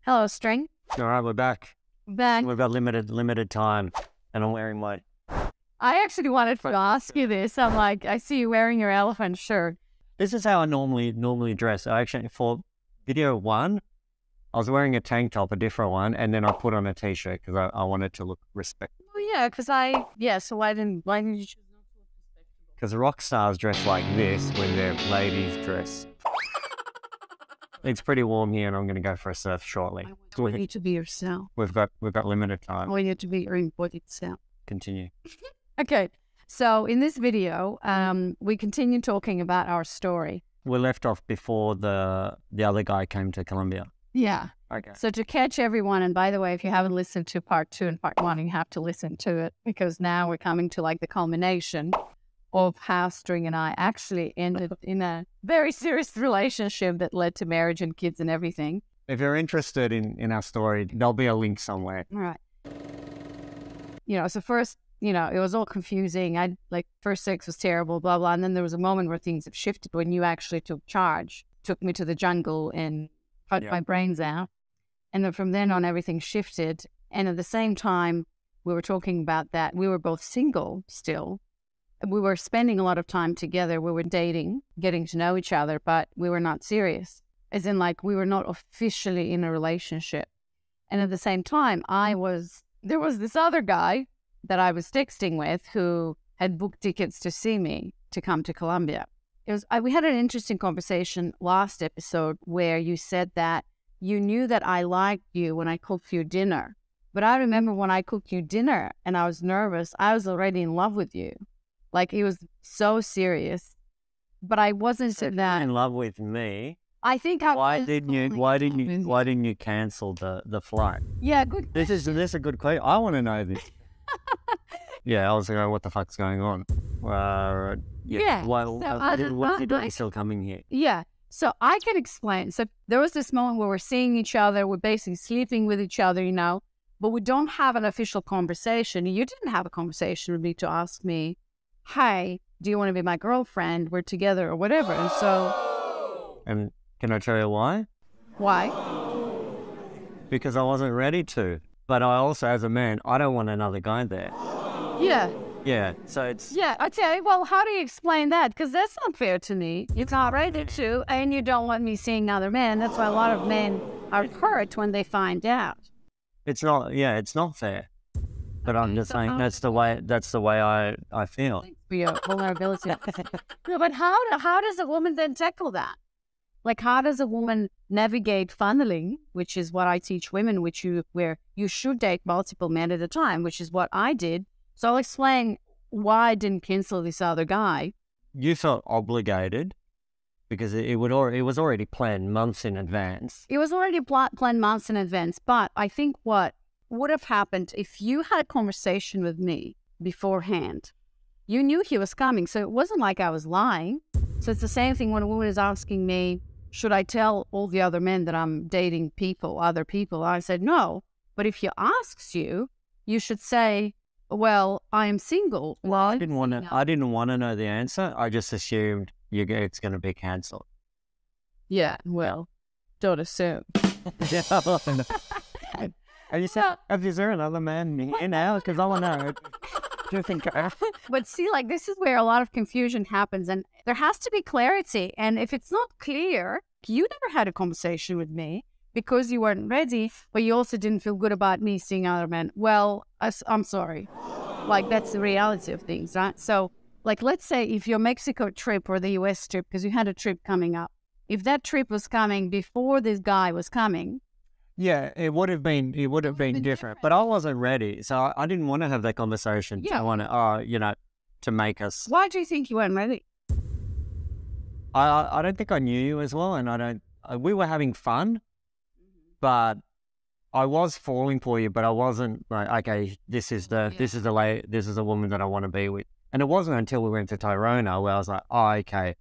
Hello, String. All right, we're back. Back. We've got limited time, and I'm wearing my. I actually wanted to ask you this. I'm like, I see you wearing your elephant shirt. This is how I normally dress. I actually, for video one, I was wearing a tank top, a different one, and then I put on a t-shirt because I wanted to look respectable. Oh yeah, so why didn't you choose not to look respectable? Because rock stars dress like this when their ladies dress. It's pretty warm here, and I'm going to go for a surf shortly. I want you to be yourself. We've got limited I time. want you to be your embodied self. Continue. Okay, so in this video, we continue talking about our story. We left off before the other guy came to Colombia. Yeah. Okay. So to catch everyone, and by the way, if you haven't listened to part 2 and part 1, you have to listen to it because now we're coming to like the culmination of how String and I actually ended in a very serious relationship that led to marriage and kids and everything. If you're interested in our story, there'll be a link somewhere. All right. So first, it was all confusing. First sex was terrible, blah, blah. And then there was a moment where things have shifted when you actually took charge, took me to the jungle and cut my brains out. And then from then on, everything shifted. And at the same time, we were talking about that. We were both single still. We were spending a lot of time together. We were dating, getting to know each other, but we were not serious. As in, we were not officially in a relationship. And at the same time, there was this other guy that I was texting with who had booked tickets to see me to come to Colombia. We had an interesting conversation last episode where you said that you knew that I liked you when I cooked you dinner. But I remember when I cooked you dinner and I was nervous, I was already in love with you. It was so serious. But I wasn't in love with me. I think why didn't you cancel the flight? Yeah, good. This is a good question. I want to know this. Yeah, I was like, what the fuck's going on? Why are you still coming here? Yeah, so I can explain. So there was this moment where we're seeing each other, we're basically sleeping with each other, but we don't have an official conversation. You didn't have a conversation with me to ask me, hey, do you want to be my girlfriend? We're together or whatever. And so... And can I tell you why? Why? Because I wasn't ready to. But I also, as a man, I don't want another guy there. Yeah. Yeah, so it's... Yeah, okay, well, how do you explain that? Because that's not fair to me. You're not ready to, and you don't want me seeing other men. That's why a lot of men are hurt when they find out. It's not fair. But I'm just saying that's the way I feel. For your vulnerability. No, but how does a woman then tackle that? How does a woman navigate funneling, which is what I teach women, where you should date multiple men at a time, which is what I did. So I'll explain why I didn't cancel this other guy. You felt obligated because it was already planned months in advance. It was already planned months in advance, but I think what would have happened if you had a conversation with me beforehand, you knew he was coming, so it wasn't like I was lying. So it's the same thing when a woman is asking me, should I tell all the other men that I'm dating other people? I said, no. But if he asks you, you should say, well, I am single. Well, I didn't want to know the answer. I just assumed it's going to be cancelled. Yeah, well, don't assume. And you said, is there another man here now? Because I want to know. Do you think? But see, this is where a lot of confusion happens, and there has to be clarity. And if it's not clear, you never had a conversation with me because you weren't ready, but you also didn't feel good about me seeing other men. Well, I'm sorry. That's the reality of things, right? So, let's say if your Mexico trip or the U.S. trip, because you had a trip coming up, if that trip was coming before this guy was coming. Yeah, it would have been different, but I wasn't ready, so I didn't want to have that conversation. Yeah. I want to make us. Why do you think you weren't ready? I don't think I knew you as well, and we were having fun, but I was falling for you, but I wasn't like, okay, this is the woman that I want to be with. And it wasn't until we went to Tirona where I was like, oh, okay,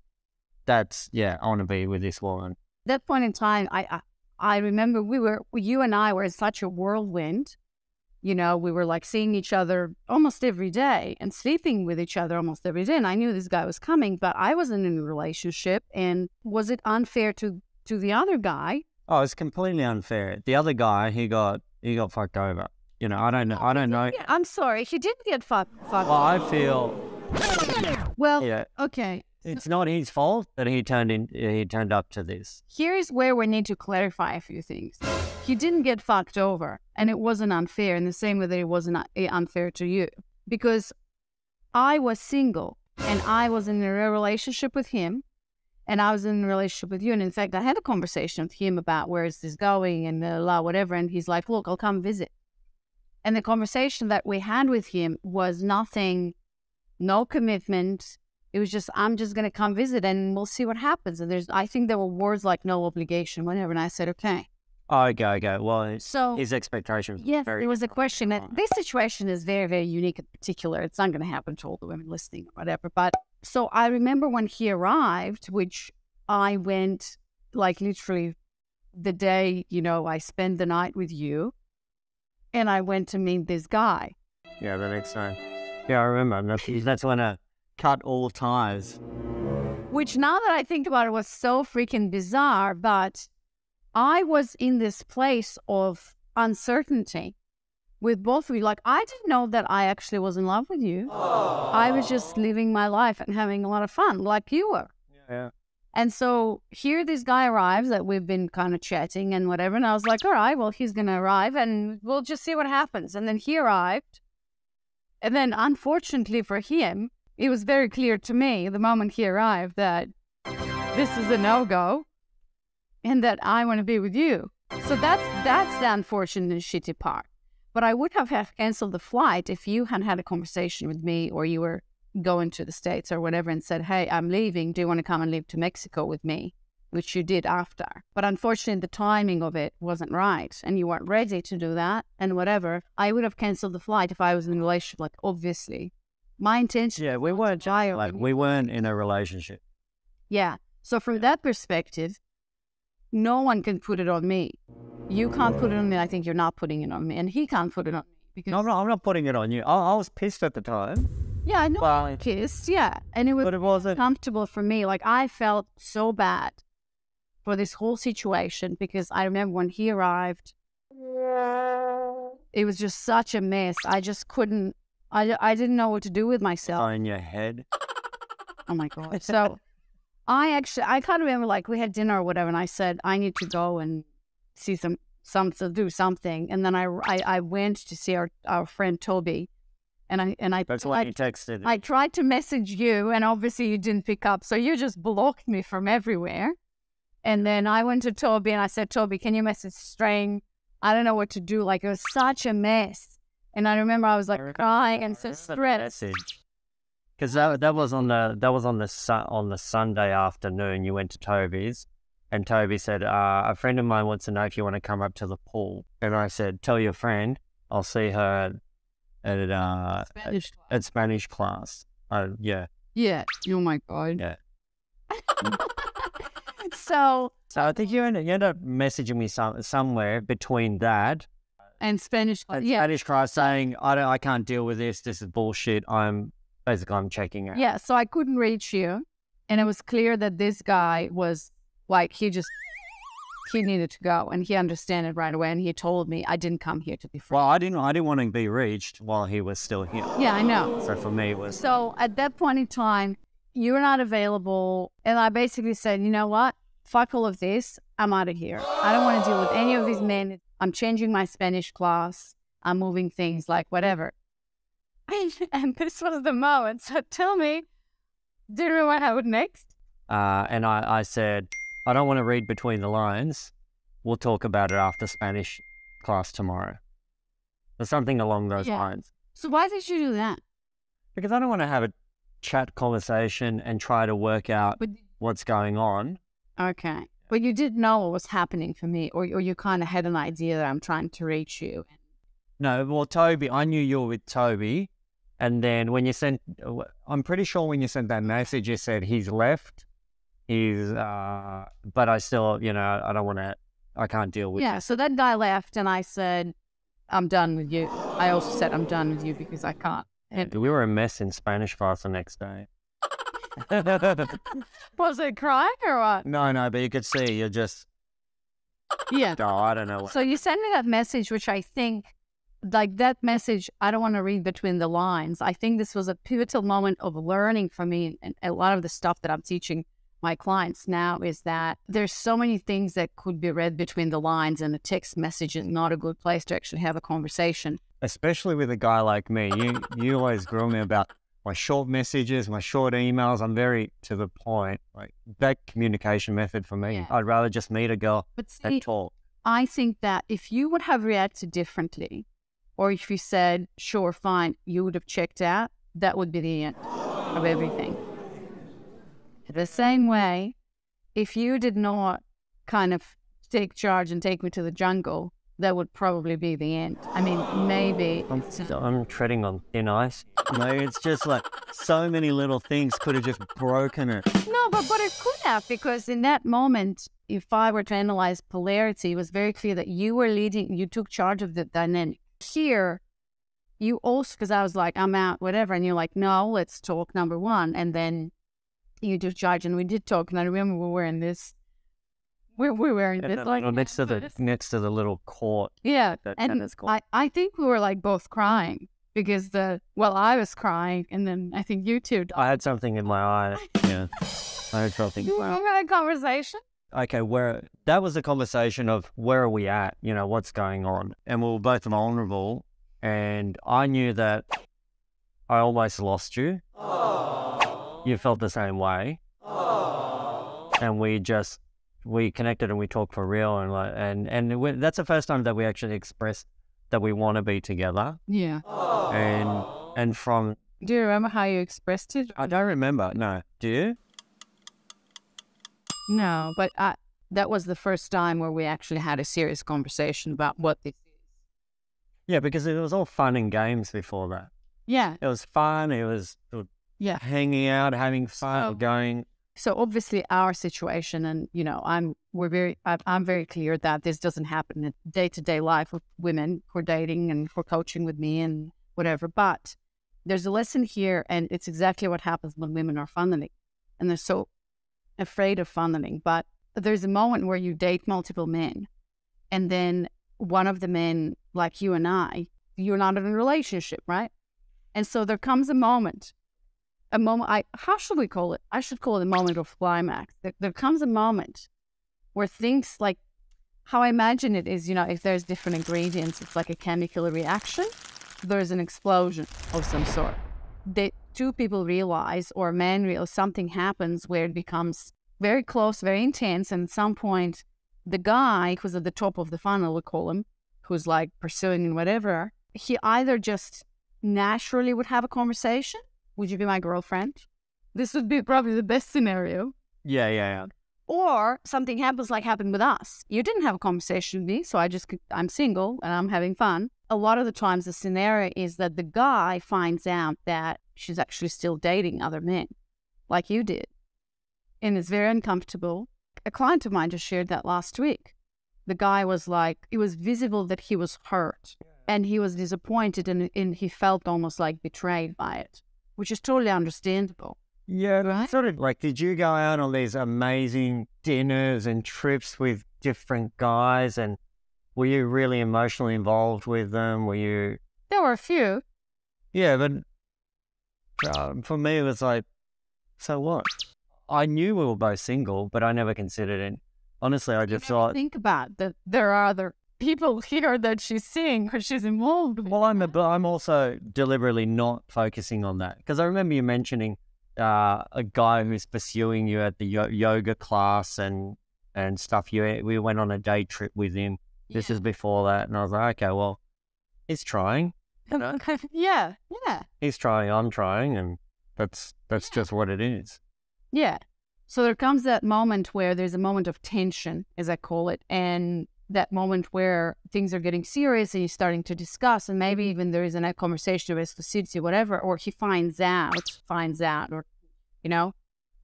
I want to be with this woman. That point in time, I remember you and I were in such a whirlwind. We were seeing each other almost every day and sleeping with each other almost every day. And I knew this guy was coming, but I wasn't in a relationship. And was it unfair to the other guy Oh, it's completely unfair. The other guy, he got fucked over. You know, I don't know. Yeah, I'm sorry. He didn't get fucked. Well, I feel Well, yeah, okay. it's not his fault that he turned up to this. Here's where we need to clarify a few things. He didn't get fucked over, and it wasn't unfair in the same way that it wasn't unfair to you. Because I was single, and I was in a relationship with him, and I was in a relationship with you. And in fact, I had a conversation with him about where is this going and whatever. And he's like, look, I'll come visit. And the conversation that we had with him was nothing, no commitment. It was just, I'm just going to come visit and we'll see what happens. And I think there were words like no obligation, whatever. And I said, okay. Okay. Well, So his expectations. yes, very it was a question. That this situation is very, very unique and particular. It's not going to happen to all the women listening or whatever. But so I remember when he arrived, which I went like literally the day, I spent the night with you, and I went to meet this guy. Yeah, the next time. Yeah, I remember. That's when I cut all ties. Which now that I think about it was so freaking bizarre, but I was in this place of uncertainty with both of you. Like, I didn't know that I actually was in love with you. I was just living my life and having a lot of fun like you were. Yeah. And so here this guy arrives that we've been kind of chatting and whatever. And I was like, all right, well, he's going to arrive and we'll just see what happens. And then he arrived. And then unfortunately for him, it was very clear to me the moment he arrived that this is a no-go and that I want to be with you. So that's the unfortunate and shitty part. But I would have canceled the flight if you had had a conversation with me or you were going to the States or whatever and said, hey, I'm leaving. Do you want to come and live to Mexico with me? Which you did after. But unfortunately, the timing of it wasn't right and you weren't ready to do that and whatever. I would have canceled the flight if I was in a relationship, like, obviously. My intention... Yeah, we weren't in a relationship. Yeah. So from that perspective, no one can put it on me. You can't put it on me. I think you're not putting it on me. And he can't put it on me. Because... No, I'm not putting it on you. I was pissed at the time. Yeah, I know. Well, Kissed, yeah. And it wasn't comfortable for me. Like, I felt so bad for this whole situation because I remember when he arrived, it was just such a mess. I just couldn't, I didn't know what to do with myself. In your head. Oh my God. So I can't remember, like, we had dinner or whatever, and I said, I need to go and see do something. And then I went to see our friend Toby. And I That's why you texted. I tried to message you, and obviously you didn't pick up. So you just blocked me from everywhere. And then I went to Toby and I said, Toby, can you message Strain? I don't know what to do. Like, it was such a mess. And I remember I was like crying and so stressed. Because that was on the Sunday afternoon. You went to Toby's, and Toby said, a friend of mine wants to know if you want to come up to the pool. And I said, tell your friend, I'll see her at Spanish class. Yeah. Yeah. Oh my God. Yeah. So I think you end up messaging me somewhere between that and Spanish class. Yeah. Spanish class saying I can't deal with this. This is bullshit. I'm checking out. Yeah. So I couldn't reach you, and it was clear that this guy was like he needed to go, and he understood it right away. And he told me I didn't come here to be friends. Well, I didn't want to be reached while he was still here. Yeah, I know. So for me, it was. So at that point in time, you were not available, and I basically said, you know what? Fuck all of this. I'm out of here. I don't want to deal with any of these men. I'm changing my Spanish class. I'm moving things, like whatever. And this was the moment. So tell me, do you know what happened next? And I said, I don't want to read between the lines. We'll talk about it after Spanish class tomorrow. Or something along those lines. So why did you do that? Because I don't want to have a chat conversation and try to work out what's going on. Okay. But you did know what was happening for me, or you kind of had an idea that I'm trying to reach you. No, well, Toby, I knew you were with Toby. And then when you sent, I'm pretty sure when you sent that message, you said he's left. But I still, I can't deal with it. Yeah, so that guy left, and I said, I'm done with you. I also said, I'm done with you because I can't. And we were a mess in Spanish class the next day. Was it crying or what? No, but you could see you're just Yeah. No, I don't know. So you sent me that message, which I think, like that message, I don't want to read between the lines. I think this was a pivotal moment of learning for me. And a lot of the stuff that I'm teaching my clients now is that there's so many things that could be read between the lines, and a text message is not a good place to actually have a conversation. Especially with a guy like me. You always grill me about my short messages, my short emails. I'm very to the point. Like that communication method for me. Yeah. I'd rather just meet a girl and talk. I think that if you would have reacted differently, or if you said, sure, fine, you would have checked out, that would be the end of everything. The same way, if you did not kind of take charge and take me to the jungle, that would probably be the end. I mean, maybe. I'm treading on thin ice. It's just like so many little things could have just broken it. No, but it could have, because in that moment, if I were to analyze polarity, it was very clear that you were leading, you took charge of the dynamic. Here, you also, because I was like, I'm out, whatever, and you're like, no, let's talk, number one. And then you took charge, and we did talk, and I remember we were in this, we were in this, like, next to the little court. Yeah, and I think we were like both crying, because I was crying, and then I think you too. I had something in my eye. Yeah, I had something. We had a conversation. Okay, that was a conversation of where are we at? You know, what's going on? And we were both vulnerable, and I knew that I almost lost you. You felt the same way, and we connected and we talked for real, and that's the first time that we actually expressed that we want to be together. Yeah. And from. Do you remember how you expressed it? I don't remember. No. Do you? No, but that was the first time where we actually had a serious conversation about what this is. Yeah, because it was all fun and games before that. Yeah. It was fun. It was hanging out, having fun, going. So obviously our situation, and you know, I'm very clear that this doesn't happen in day-to-day life of women who are dating and who are coaching with me and whatever. But there's a lesson here, and it's exactly what happens when women are funneling, and they're so afraid of funneling. But there's a moment where you date multiple men, and then one of the men, like you and I, you're not in a relationship, right? And so there comes a moment, how should we call it? I should call it a moment of climax. There comes a moment where things, like how I imagine it is, you know, if there's different ingredients, it's like a chemical reaction. There's an explosion of some sort. Two people realize, or a man realize, something happens where it becomes very close, very intense, and at some point, the guy who's at the top of the funnel, we call him, who's like pursuing and whatever, he either just naturally would have a conversation. Would you be my girlfriend? This would be probably the best scenario. Yeah. Or something happens like happened with us. You didn't have a conversation with me, so I'm single and I'm having fun. A lot of the times the scenario is that the guy finds out that she's actually still dating other men, like you did. And it's very uncomfortable. A client of mine just shared that last week. The guy was like, it was visible that he was hurt and he was disappointed, and he felt almost like betrayed by it, which is totally understandable. Yeah, right? Sort of like, did you go out on these amazing dinners and trips with different guys, and were you really emotionally involved with them? There were a few. Yeah, but for me it was like, so what? I knew we were both single, but I never considered it. Honestly, I just thought. Think about that. There are other people here that she's seeing or she's involved with. Well, I'm also deliberately not focusing on that, because I remember you mentioning a guy who's pursuing you at the yoga class and stuff. We went on a day trip with him. This is before that, and I was like, okay, well, he's trying. You know? Yeah. He's trying, I'm trying, and that's just what it is. Yeah. So there comes that moment where there's a moment of tension, as I call it, and that moment where things are getting serious and you're starting to discuss, and maybe even there is a conversation of exclusivity, whatever, or he finds out, or, you know,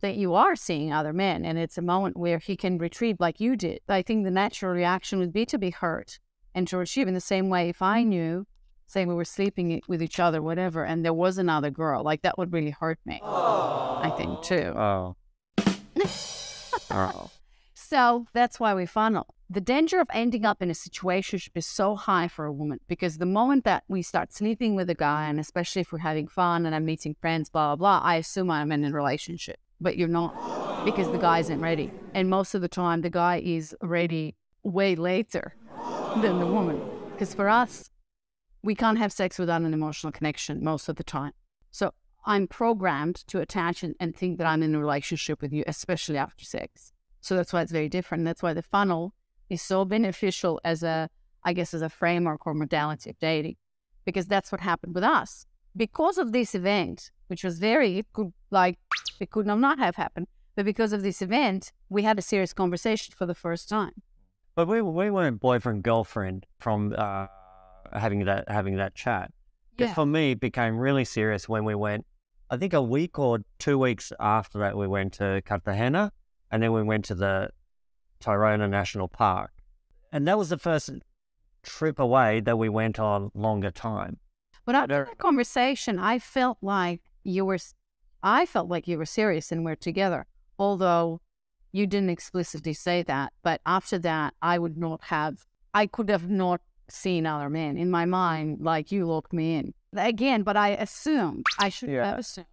that you are seeing other men, and it's a moment where he can retrieve like you did. I think the natural reaction would be to be hurt and to retrieve in the same way. If I knew, say we were sleeping with each other, whatever, and there was another girl, like that would really hurt me, I think, too. Oh. So that's why we funnel. the danger of ending up in a situationship is so high for a woman, because the moment that we start sleeping with a guy, and especially if we're having fun and I'm meeting friends, blah, blah, blah, I assume I'm in a relationship, but you're not, because the guy isn't ready. And most of the time, the guy is ready way later than the woman. Because for us, we can't have sex without an emotional connection most of the time. So I'm programmed to attach and think that I'm in a relationship with you, especially after sex. So that's why it's very different. That's why the funnel is so beneficial as a framework or modality of dating, because that's what happened with us. Because of this event, which was it could not have happened, but because of this event, we had a serious conversation for the first time. But we weren't boyfriend girlfriend from having that chat. Yeah. For me, it became really serious when we went. I think a week or 2 weeks after that, we went to Cartagena, and then we went to the Tayrona National Park, and that was the first trip away that we went on longer time. But after that conversation, I felt like you were serious and we're together, although you didn't explicitly say that. But after that, I could have not seen other men in my mind, like you locked me in again. But I assumed I should have assumed.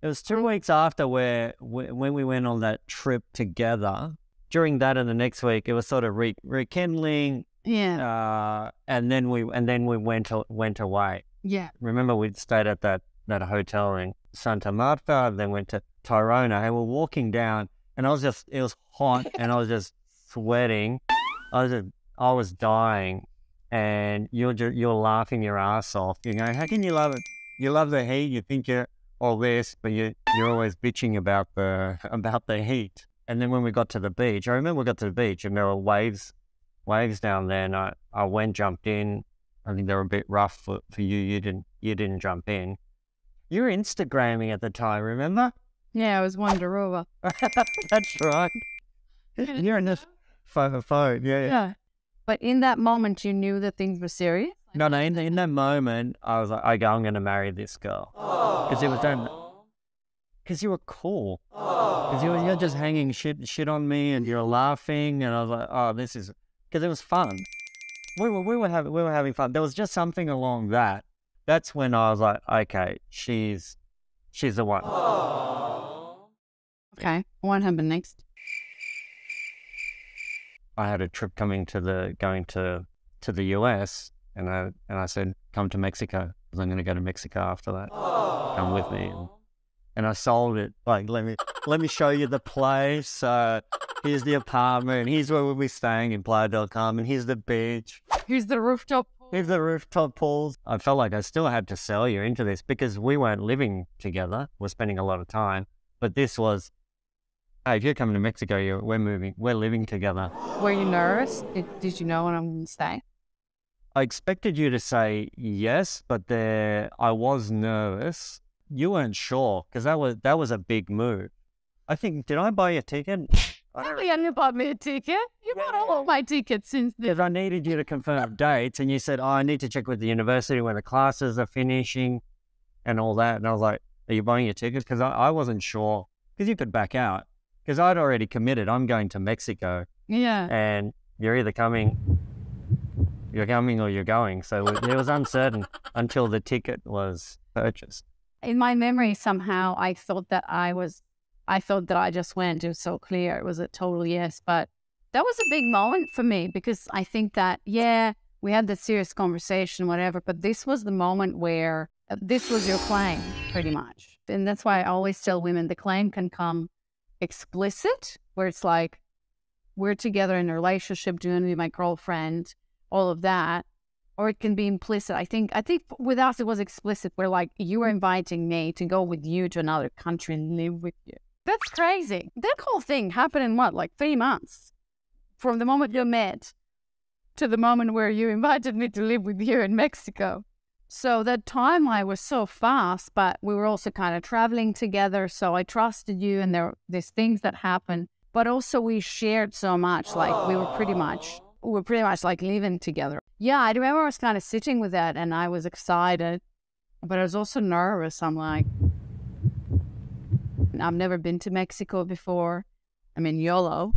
It was 2 weeks after when we went on that trip together. During that and the next week, it was sort of rekindling. Yeah. And then we went away. Yeah. Remember, we stayed at that hotel in Santa Marta, then went to Tayrona, and we're walking down, and it was hot, and I was just sweating. I was dying, and you're laughing your ass off. You know, how can you love it? You love the heat. You think you're all this, but you're always bitching about the heat. And then when we got to the beach, I remember we got to the beach, and there were waves down there, and I jumped in. I think they were a bit rough for you. You didn't jump in. You were Instagramming at the time, remember? Yeah, I was Wanderova. That's right. You're in this phone. Yeah. But in that moment, you knew that things were serious? No, in that moment, I was like, okay, I'm going to marry this girl. Because it was done. Because you were cool. Because you're just hanging shit on me, and you're laughing, and I was like, oh, this is... Because it was fun. We were having fun. There was just something along that. That's when I was like, okay, she's the one. Okay, what happened next? I had a trip going to the US, and I said, come to Mexico, because I'm going to go to Mexico after that. Come with me. And I sold it. Like, let me show you the place. Here's the apartment. Here's where we'll be staying in Playa del Carmen. Here's the beach. Here's the rooftop pool. Here's the rooftop pools. I felt like I still had to sell you into this, because we weren't living together. We're spending a lot of time. But this was, hey, if you're coming to Mexico, we're living together. Were you nervous? Did you know when I'm going to stay? I expected you to say yes, but I was nervous. You weren't sure, because that was a big move. I think, did I buy you a ticket? Probably you bought me a ticket. You bought all my tickets since then. Because I needed you to confirm dates, and you said, oh, I need to check with the university when the classes are finishing and all that. And I was like, are you buying your ticket? Because I wasn't sure, because you could back out. Because I'd already committed. I'm going to Mexico. Yeah. And you're either coming or you're going. So it was uncertain until the ticket was purchased. In my memory, somehow, I thought that I just went. It was so clear. It was a total yes. But that was a big moment for me, because I think that, yeah, we had this serious conversation, whatever, but this was the moment where this was your claim, pretty much. And that's why I always tell women the claim can come explicit, where it's like, we're together in a relationship, doing with my girlfriend, all of that. Or it can be implicit. I think with us it was explicit. Where like, you were inviting me to go with you to another country and live with you. That's crazy. That whole thing happened in what, like 3 months? From the moment you met to the moment where you invited me to live with you in Mexico. So that timeline was so fast, but we were also kind of traveling together. So I trusted you, and there were these things that happened. But also we shared so much. Like we were pretty much like living together. Yeah, I remember I was kind of sitting with that, and I was excited, but I was also nervous. I'm like, I've never been to Mexico before. I mean, YOLO.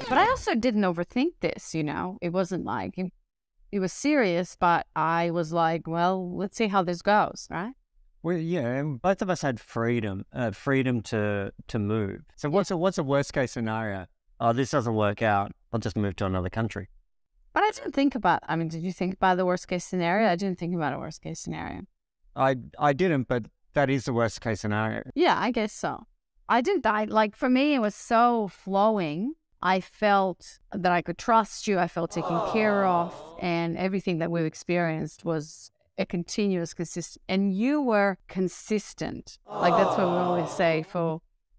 But I also didn't overthink this, you know. It wasn't like, it was serious, but I was like, well, let's see how this goes, right? Well, yeah, and both of us had freedom to move. So what's a worst case scenario? Oh, this doesn't work out. I'll just move to another country. But I didn't think about, I mean, did you think about the worst case scenario? I didn't think about a worst case scenario. I didn't, but that is the worst case scenario. Yeah, I guess so. I didn't, like, for me, it was so flowing. I felt that I could trust you. I felt taken care of, and everything that we've experienced was a continuous, consistent, and you were consistent. Like, that's what we always say,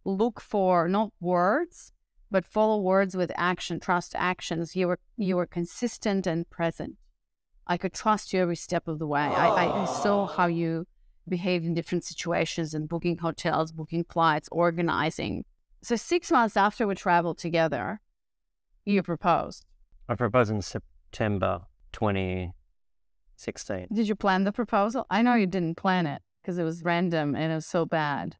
look for not words, but follow words with action, trust actions. You were consistent and present. I could trust you every step of the way. I saw how you behaved in different situations and booking hotels, booking flights, organizing. So 6 months after we traveled together, you proposed. I proposed in September 2016. Did you plan the proposal? I know you didn't plan it because it was random and it was so bad.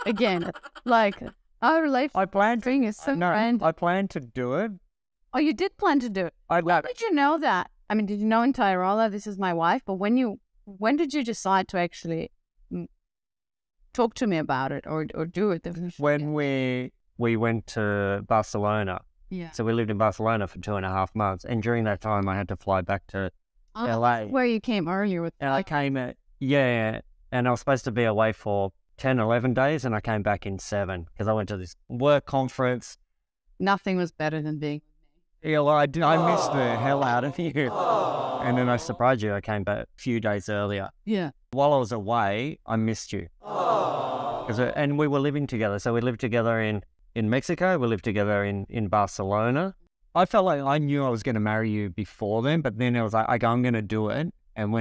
Again, like, our relationship is so random. I planned to do it. Oh, you did plan to do it? How did you know that? I mean, did you know in Tyrola, this is my wife, but when did you decide to actually talk to me about it or do it? When we went to Barcelona. Yeah. So we lived in Barcelona for 2.5 months. And during that time, I had to fly back to LA. Where you came earlier with. And I came and I was supposed to be away for 10, 11 days, and I came back in 7 because I went to this work conference. Nothing was better than being. Yeah, well, I missed the hell out of you. And then I surprised you. I came back a few days earlier. Yeah. While I was away, I missed you. And we were living together. So we lived together in Mexico. We lived together in Barcelona. I felt like I knew I was going to marry you before then, but then it was like I'm going to do it. And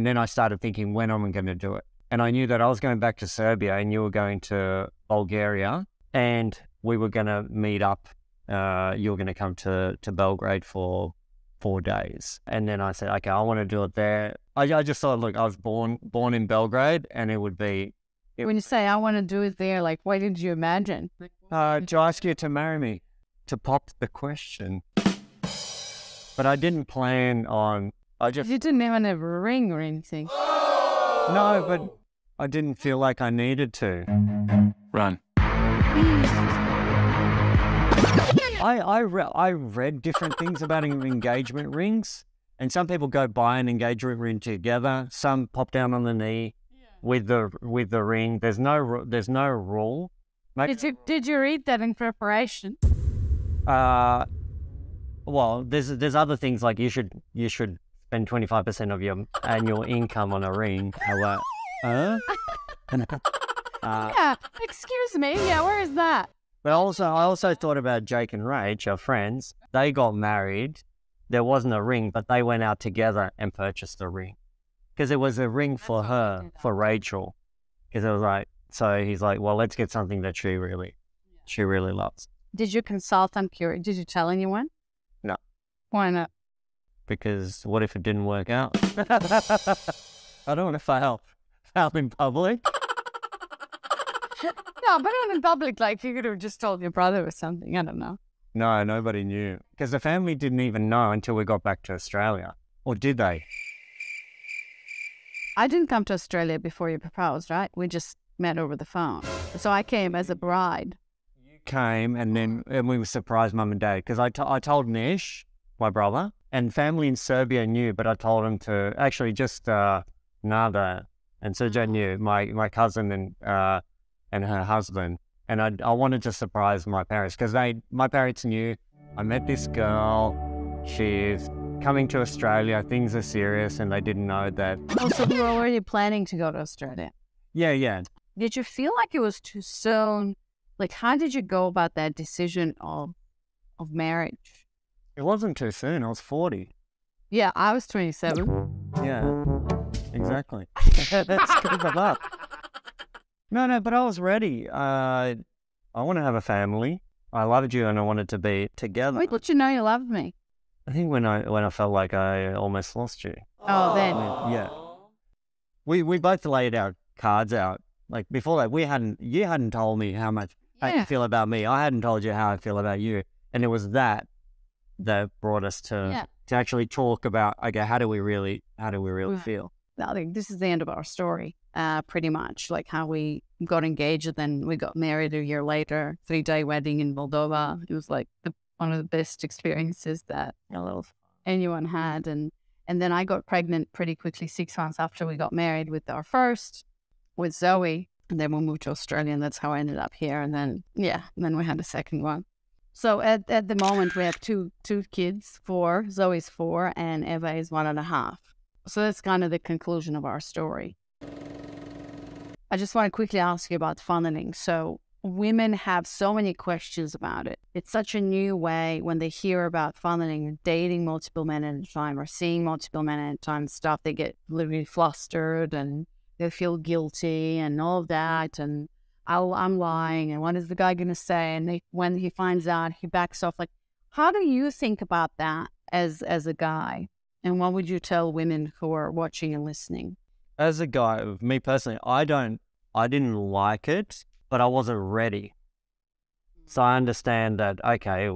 then I started thinking, when am I going to do it? And I knew that I was going back to Serbia and you were going to Bulgaria, and we were going to meet up. You were going to come to Belgrade for 4 days. And then I said, okay, I want to do it there. I just thought, look, I was born in Belgrade, and it would be... When you say I want to do it there, like, what did you imagine? To ask you to marry me, to pop the question. But I didn't plan on... You didn't even have a ring or anything. No, but I didn't feel like I needed to. Run. I read different things about engagement rings, and some people go buy an engagement ring together. Some pop down on the knee with the ring. There's no rule. Did you read that in preparation? Well, there's other things like you should spend 25% of your annual income on a ring. Yeah, excuse me. Yeah, where is that? But I also thought about Jake and Rach, our friends. They got married. There wasn't a ring, but they went out together and purchased a ring. Because it was a ring for her, for Rachel. Because it was like, so he's like, well, let's get something that she really loves. Did you consult? I'm curious. Did you tell anyone? No. Why not? Because what if it didn't work out? I don't want to fail in public. No, but not in public. Like, you could have just told your brother or something. I don't know. No, nobody knew. Because the family didn't even know until we got back to Australia. Or did they? I didn't come to Australia before you proposed, right? We just met over the phone. So I came as a bride. You came, and we surprised Mum and Dad. Because I told Nish, my brother, and family in Serbia knew, but I told them to actually just Nada and Sergio knew, my cousin and her husband. And I wanted to surprise my parents because my parents knew I met this girl. She's coming to Australia. Things are serious, and they didn't know that. Oh, so you were already planning to go to Australia? Yeah. Did you feel like it was too soon? Like, how did you go about that decision of marriage? It wasn't too soon. I was 40. Yeah, I was 27. Yeah, exactly. That's good up. No, but I was ready. I want to have a family. I loved you, and I wanted to be together. Wait, let you know you loved me? I think when I felt like I almost lost you. Oh, then. Yeah. We both laid our cards out. Like before that, you hadn't told me how much how you feel about me. I hadn't told you how I feel about you. And it was that brought us to actually talk about, okay, how do we really feel? I think this is the end of our story, pretty much, like how we got engaged and then we got married a year later, 3-day wedding in Moldova. It was like one of the best experiences that anyone had. And then I got pregnant pretty quickly, 6 months after we got married with our first, with Zoe. And then we moved to Australia and that's how I ended up here. And then, then we had a second one. So at the moment we have two kids, 4, Zoe's 4 and Eva is 1.5. So that's kind of the conclusion of our story. I just want to quickly ask you about funneling. So women have so many questions about it. It's such a new way when they hear about funneling, dating multiple men at a time or seeing multiple men at a time stuff, they get literally flustered and they feel guilty and all of that. And I'm lying. And what is the guy going to say? And when he finds out, he backs off. Like, how do you think about that as a guy? And what would you tell women who are watching and listening? As a guy, me personally, I didn't like it, but I wasn't ready. So I understand that, okay,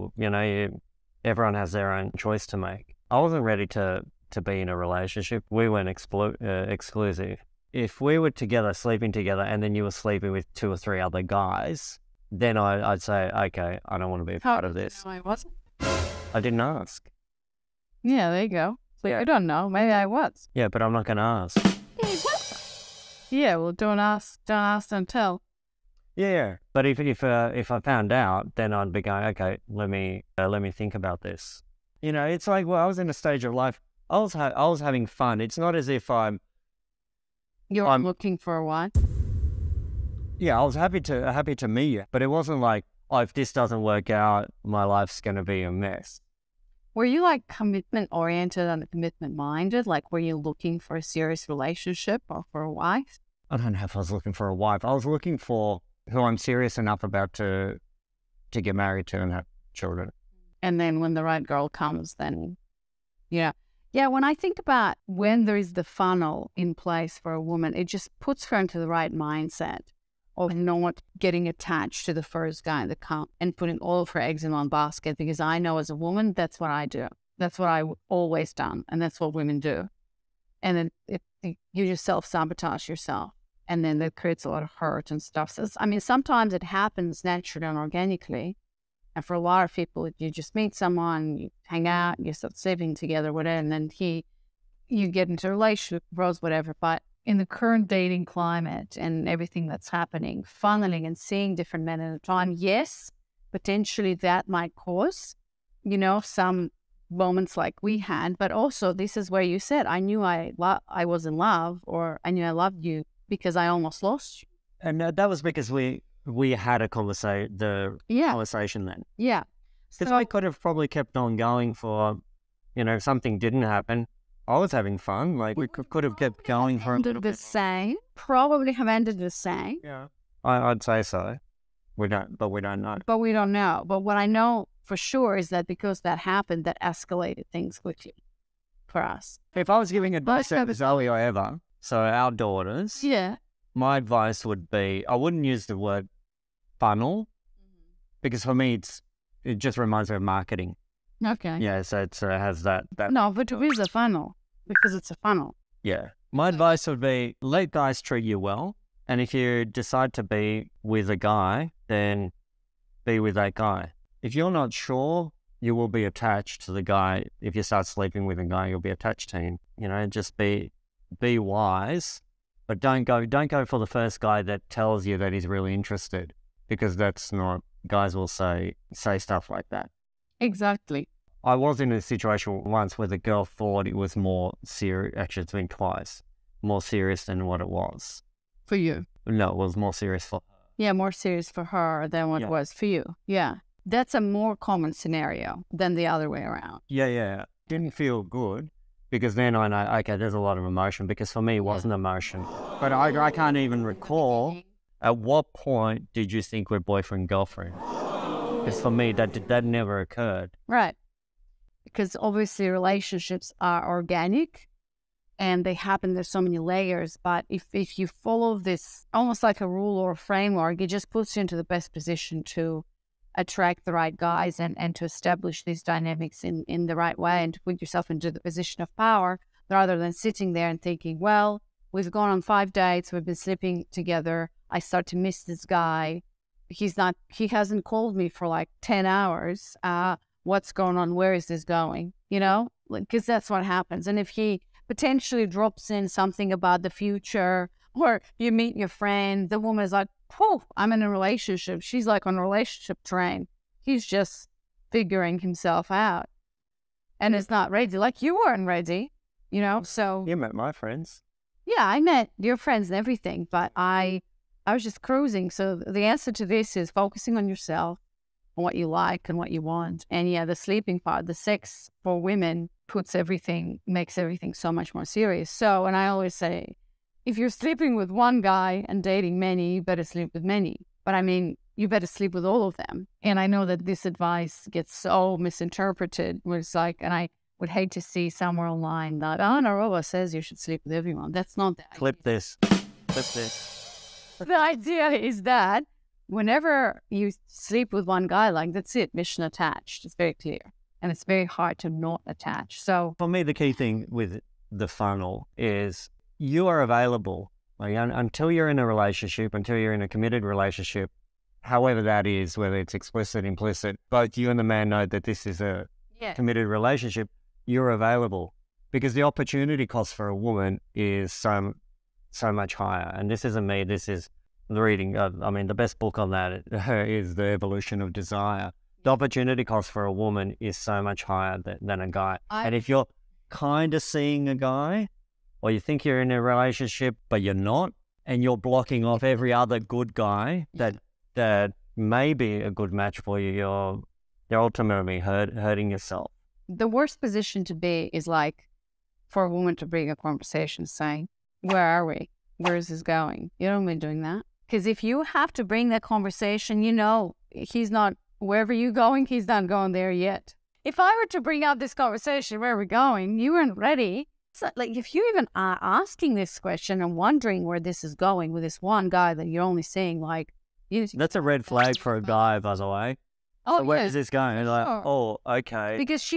everyone has their own choice to make. I wasn't ready to be in a relationship. We weren't exclusive. If we were together, sleeping together, and then you were sleeping with 2 or 3 other guys, then I'd say, okay, I don't want to be a part of this. No, I wasn't. I didn't ask. Yeah, there you go. So I don't know. Maybe I was. Yeah, but I'm not going to ask. Yeah, well, don't ask, don't tell. Yeah, but if I found out, then I'd be going, okay, let me think about this. It's like, well, I was in a stage of life. I was having fun. It's not as if I'm looking for a wife. Yeah, I was happy to meet you, but it wasn't like, oh, if this doesn't work out, my life's gonna be a mess. Were you like commitment oriented and commitment minded? Like, were you looking for a serious relationship or for a wife? I don't know if I was looking for a wife. I was looking for who I'm serious enough about to get married to and have children. And then when the right girl comes, then, yeah, when I think about when there is the funnel in place for a woman, it just puts her into the right mindset of not getting attached to the first guy that comes and putting all of her eggs in one basket. Because I know as a woman, that's what I do. That's what I've always done. And that's what women do. And then you just self-sabotage yourself. And then that creates a lot of hurt and stuff. So, sometimes it happens naturally and organically. And for a lot of people, you just meet someone, you hang out, you start sleeping together, whatever, and then you get into a relationship, grows, whatever. But in the current dating climate and everything that's happening, funneling and seeing different men at a time, yes, potentially that might cause, some moments like we had. But also, this is where you said, I knew I was in love, or I knew I loved you because I almost lost you. And that was because we had a conversation then. Yeah. Because I could have probably kept on going for, if something didn't happen. I was having fun. Like, we could have kept going for a little bit. Probably have ended the same. Yeah. I'd say so. We don't know. But we don't know. But what I know for sure is that because that happened, that escalated things quickly for us. If I was giving advice to Zoe or Eva, so our daughters, my advice would be, I wouldn't use the word funnel, because for me, it just reminds me of marketing. Okay. Yeah, so it has that. No, but it is a funnel, because it's a funnel. Yeah. My advice would be, let guys treat you well. And if you decide to be with a guy, then be with that guy. If you're not sure, you will be attached to the guy. If you start sleeping with a guy, you'll be attached to him. Just be wise, but don't go for the first guy that tells you that he's really interested, because that's not, guys will say stuff like that. Exactly. I was in a situation once where the girl thought it was more serious. Actually, it's been twice. More serious than what it was. For you? No, it was more serious for her. Yeah, more serious for her than what it was for you. Yeah. That's a more common scenario than the other way around. Yeah. Didn't feel good, because then I know, okay, there's a lot of emotion, because for me it wasn't emotion. But I can't even recall, at what point did you think we're boyfriend, girlfriend? Because for me, that never occurred. Right. Because obviously relationships are organic and they happen. There's so many layers, but if you follow this almost like a rule or a framework, it just puts you into the best position to attract the right guys and to establish these dynamics in the right way and to put yourself into the position of power rather than sitting there and thinking, well, we've gone on 5 dates, we've been sleeping together, I start to miss this guy, he hasn't called me for like 10 hours, what's going on, where is this going, you know, because that's what happens. And if he potentially drops in something about the future, or you meet your friend, the woman is like, whew, I'm in a relationship. She's like on a relationship train. He's just figuring himself out and is not ready. Like you weren't ready, you know? So You met my friends. yeah, I met your friends and everything, but I was just cruising. So the answer to this is focusing on yourself, on what you like and what you want. And yeah, the sleeping part, the sex for women makes everything so much more serious. So, and I always say, if you're sleeping with one guy and dating many, you better sleep with many. But I mean, you better sleep with all of them. And I know that this advice gets so misinterpreted, where it's like, and I would hate to see somewhere online that, oh, Narova says you should sleep with everyone. That's not the idea. Clip this. The idea is that whenever you sleep with one guy, like that's it, mission attached. It's very clear. And it's very hard to not attach. So For me, the key thing with the funnel is you are available. Like, until you're in a relationship, until you're in a committed relationship, however that is, whether it's explicit, implicit, both you and the man know that this is a committed relationship, you're available. Because the opportunity cost for a woman is so much higher. And this isn't me, this is the reading. I mean, the best book on that is The Evolution of Desire. The opportunity cost for a woman is so much higher than a guy. And if you're kind of seeing a guy, or you think you're in a relationship, but you're not, and you're blocking off every other good guy that may be a good match for you, you're ultimately hurting yourself. The worst position to be is like for a woman to bring a conversation saying, where are we? Where is this going? You don't mean doing that. Because if you have to bring that conversation, you know, he's not, wherever you're going, he's not going there yet. If I were to bring up this conversation, where are we going? You weren't ready. So, like, if you even are asking this question and wondering where this is going with this one guy that you're only seeing, like, that's a red flag for a guy, by the way. Oh, so where yes, is this going? It's like, sure. oh, okay. Because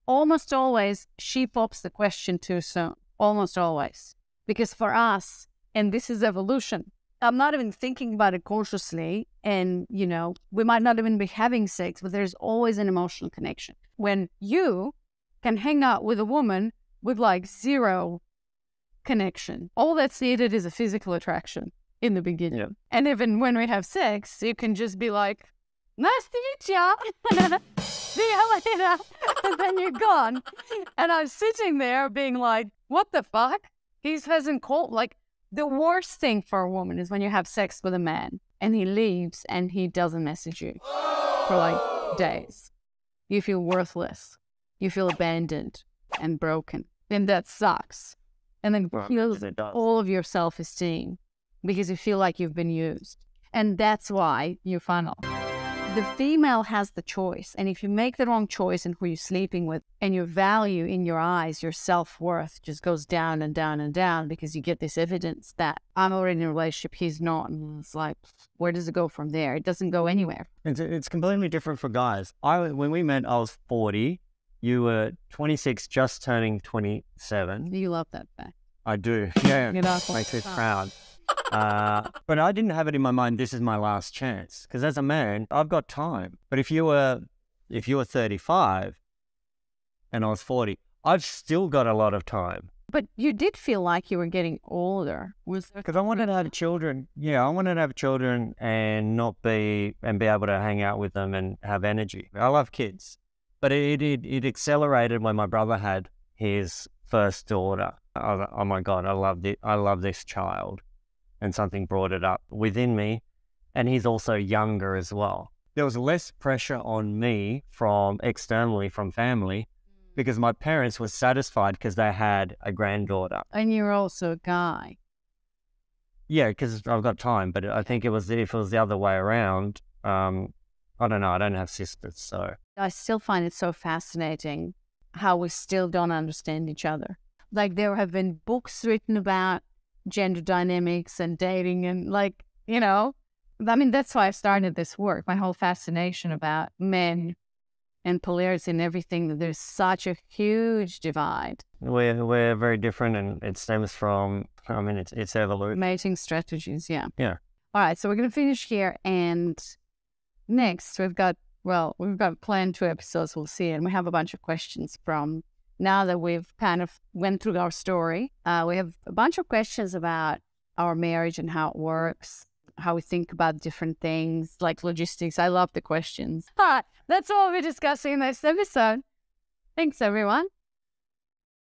almost always, she pops the question too soon. Almost always. Because for us, and this is evolution, I'm not even thinking about it consciously, and, you know, we might not even be having sex, but there's always an emotional connection. When you can hang out with a woman with like zero connection, all that's needed is a physical attraction in the beginning. Yeah. And even when we have sex, you can just be like, nice to meet ya. See you later. And then you're gone. And I'm sitting there being like, what the fuck? He hasn't called. Like, the worst thing for a woman is when you have sex with a man and he leaves and he doesn't message you for like days. You feel worthless. You feel abandoned and broken. And that sucks. And then kills all of your self-esteem because you feel like you've been used. And that's why you funnel. The female has the choice. And if you make the wrong choice in who you're sleeping with, and your value in your eyes, your self-worth just goes down and down and down because you get this evidence that I'm already in a relationship, he's not. And it's like, where does it go from there? It doesn't go anywhere. It's completely different for guys. When we met, I was 40. You were 26, just turning 27. You love that fact. I do. Yeah. You know, makes me proud. But I didn't have it in my mind, this is my last chance. Because as a man, I've got time. But if you were 35 and I was 40, I've still got a lot of time. But you did feel like you were getting older. Was there? Because I wanted to have children. Yeah, I wanted to have children and be able to hang out with them and have energy. I love kids. But it accelerated when my brother had his first daughter. I was like, oh my God, I love this child. And something brought it up within me. And he's also younger as well. There was less pressure on me externally from family because my parents were satisfied because they had a granddaughter. And you're also a guy. Yeah, because I've got time. But I think if it was the other way around, I don't know. I don't have sisters, so. I still find it so fascinating how we still don't understand each other. like there have been books written about gender dynamics and dating and like, you know, I mean, that's why I started this work, my whole fascination about men and polarity and everything, that there's such a huge divide. We're very different, and it stems from, I mean, it's evolution. Mating strategies, yeah. Yeah. All right, so we're going to finish here, and next we've got planned 2 episodes, we'll see, and we have a bunch of questions from, now that we've kind of went through our story, we have a bunch of questions about our marriage and how it works, how we think about different things, like logistics. I love the questions. All right, that's all we're discussing in this episode. Thanks, everyone.